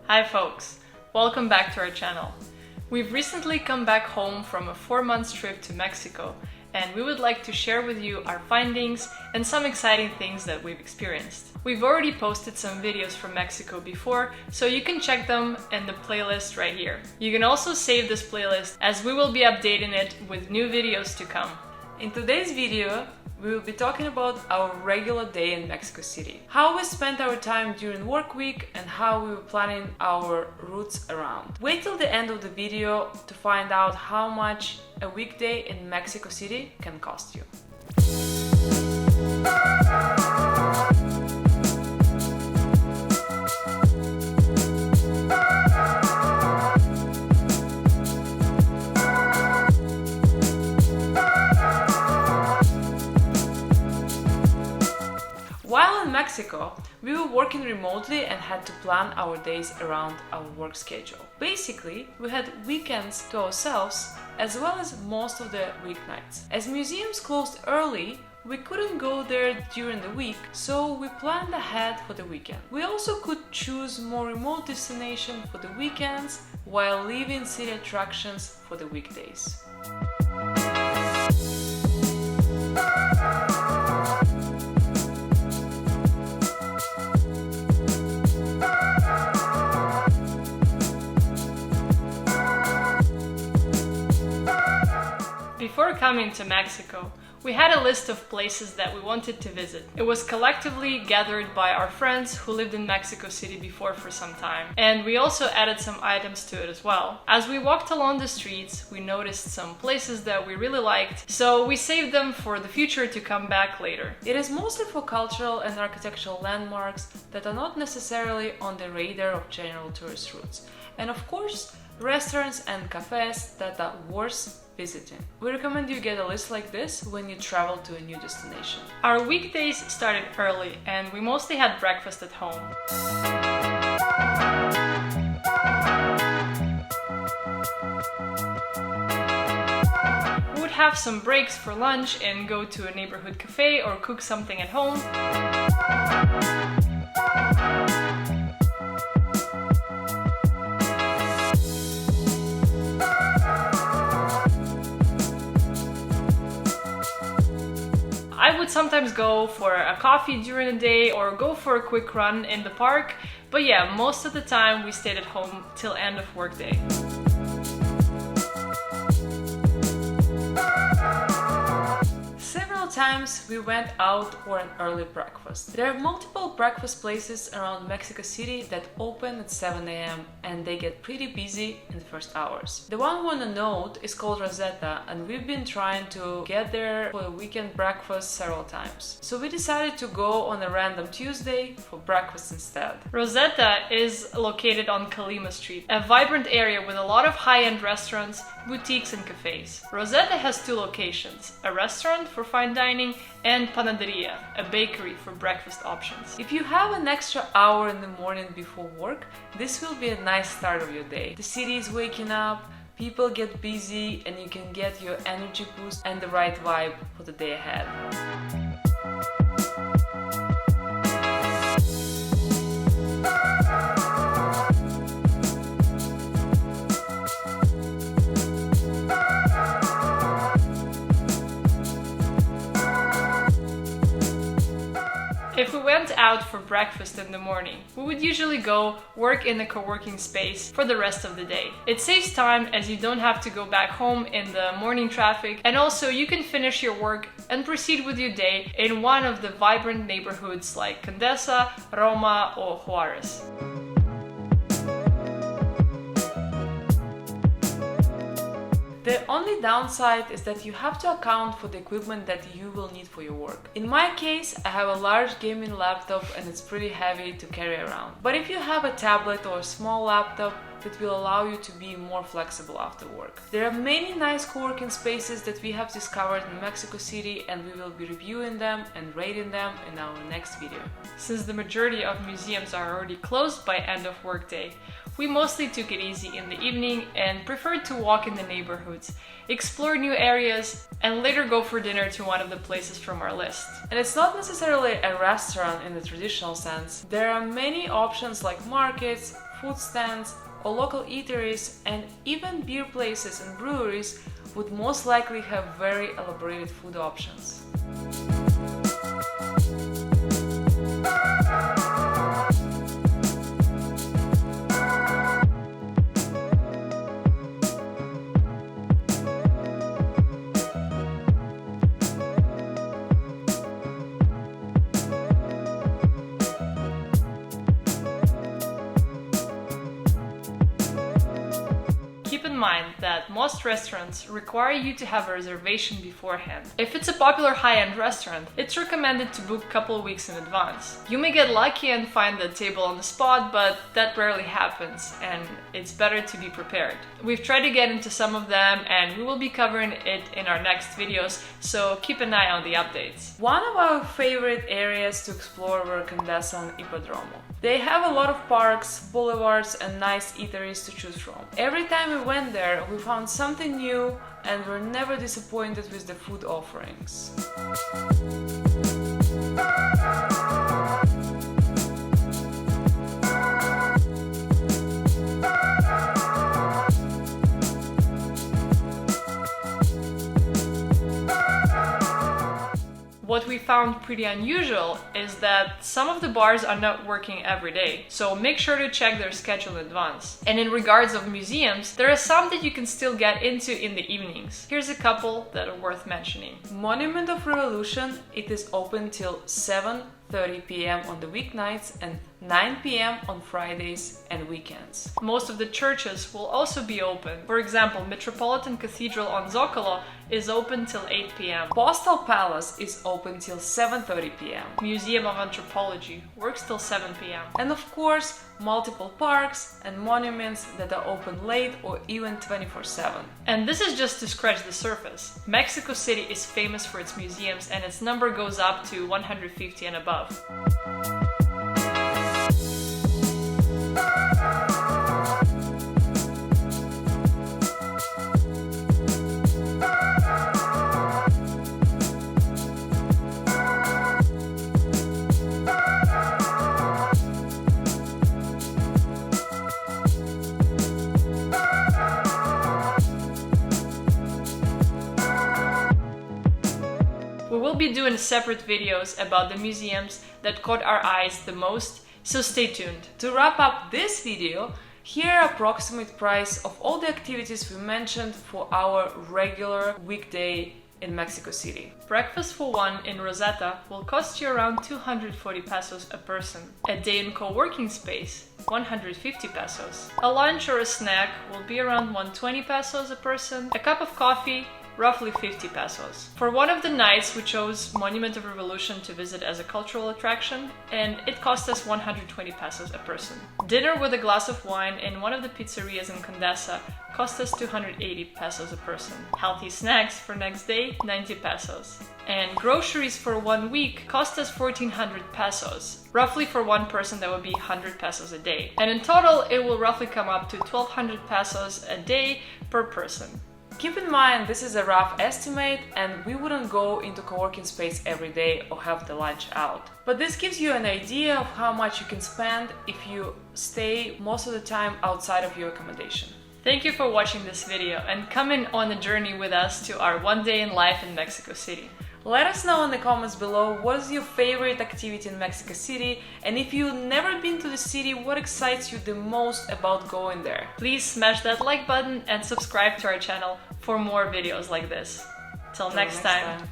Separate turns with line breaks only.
Hi folks, welcome back to our channel. We've recently come back home from a 4-month trip to Mexico, and we would like to share with you our findings and some exciting things that we've experienced. We've already posted some videos from Mexico before, so you can check them in the playlist right here. You can also save this playlist as we will be updating it with new videos to come.
In today's video, we will be talking about our regular day in Mexico City, how we spent our time during work week and how we were planning our routes around. Wait till the end of the video to find out how much a weekday in Mexico City can cost you. While in Mexico, we were working remotely and had to plan our days around our work schedule. Basically, we had weekends to ourselves as well as most of the weeknights. As museums closed early, we couldn't go there during the week, so we planned ahead for the weekend. We also could choose more remote destinations for the weekends while leaving city attractions for the weekdays.
Before coming to Mexico, we had a list of places that we wanted to visit. It was collectively gathered by our friends who lived in Mexico City before for some time, and we also added some items to it as well. As we walked along the streets, we noticed some places that we really liked, so we saved them for the future to come back later.
It is mostly for cultural and architectural landmarks that are not necessarily on the radar of general tourist routes, and of course, restaurants and cafes that are worth visiting. We recommend you get a list like this when you travel to a new destination.
Our weekdays started early and we mostly had breakfast at home. We would have some breaks for lunch and go to a neighborhood cafe or cook something at home. I would sometimes go for a coffee during the day or go for a quick run in the park, but yeah, most of the time we stayed at home till end of workday.
Several times we went out for an early breakfast. There are multiple breakfast places around Mexico City that open at 7 a.m. and they get pretty busy in the first hours. The one we want to note is called Rosetta, and we've been trying to get there for a weekend breakfast several times. So we decided to go on a random Tuesday for breakfast instead.
Rosetta is located on Colima Street, a vibrant area with a lot of high-end restaurants, boutiques and cafes. Rosetta has 2 locations, a restaurant for fine dining and panaderia, a bakery for breakfast options.
If you have an extra hour in the morning before work, this will be a nice start of your day. The city is waking up, people get busy, and you can get your energy boost and the right vibe for the day ahead.
If we went out for breakfast in the morning, we would usually go work in a co-working space for the rest of the day. It saves time as you don't have to go back home in the morning traffic, and also you can finish your work and proceed with your day in one of the vibrant neighborhoods like Condesa, Roma or Juarez.
The only downside is that you have to account for the equipment that you will need for your work. In my case, I have a large gaming laptop and it's pretty heavy to carry around. But if you have a tablet or a small laptop, that will allow you to be more flexible after work. There are many nice co-working spaces that we have discovered in Mexico City, and we will be reviewing them and rating them in our next video.
Since the majority of museums are already closed by end of workday, we mostly took it easy in the evening and preferred to walk in the neighborhoods, explore new areas, and later go for dinner to one of the places from our list.
And it's not necessarily a restaurant in the traditional sense. There are many options like markets, food stands or local eateries, and even beer places and breweries would most likely have very elaborated food options.
Keep in mind that most restaurants require you to have a reservation beforehand. If it's a popular high-end restaurant, it's recommended to book a couple of weeks in advance. You may get lucky and find the table on the spot, but that rarely happens, and it's better to be prepared. We've tried to get into some of them, and we will be covering it in our next videos, so keep an eye on the updates.
One of our favorite areas to explore were Condesa and Ipodromo. They have a lot of parks, boulevards, and nice eateries to choose from. Every time we went there, we found something new and were never disappointed with the food offerings.
What we found pretty unusual is that some of the bars are not working every day, so make sure to check their schedule in advance. And in regards of museums, there are some that you can still get into in the evenings. Here's a couple that are worth mentioning.
Monument of Revolution, it is open till 7:30 p.m. on the weeknights and 9 p.m. on Fridays and weekends.
Most of the churches will also be open. For example, Metropolitan Cathedral on Zocalo is open till 8 p.m.
Postal Palace is open till 7:30 p.m.
Museum of Anthropology works till 7 p.m.
And of course, multiple parks and monuments that are open late or even 24/7.
And this is just to scratch the surface. Mexico City is famous for its museums, and its number goes up to 150 and above. We will be doing separate videos about the museums that caught our eyes the most, so stay tuned.
To wrap up this video, here are approximate price of all the activities we mentioned for our regular weekday in Mexico City.
Breakfast for one in Rosetta will cost you around 240 pesos a person. A day in co-working space, 150 pesos. A lunch or a snack will be around 120 pesos a person. A cup of coffee, roughly 50 pesos. For one of the nights, we chose Monument of Revolution to visit as a cultural attraction, and it cost us 120 pesos a person. Dinner with a glass of wine in one of the pizzerias in Condesa cost us 280 pesos a person. Healthy snacks for next day, 90 pesos. And groceries for 1 week cost us 1400 pesos. Roughly for one person that would be 100 pesos a day. And in total, it will roughly come up to 1200 pesos a day per person.
Keep in mind, this is a rough estimate and we wouldn't go into co-working space every day or have the lunch out. But this gives you an idea of how much you can spend if you stay most of the time outside of your accommodation.
Thank you for watching this video and coming on a journey with us to our one day in life in Mexico City.
Let us know in the comments below what is your favorite activity in Mexico City, and if you've never been to the city, what excites you the most about going there.
Please smash that like button and subscribe to our channel for more videos like this. Till next time.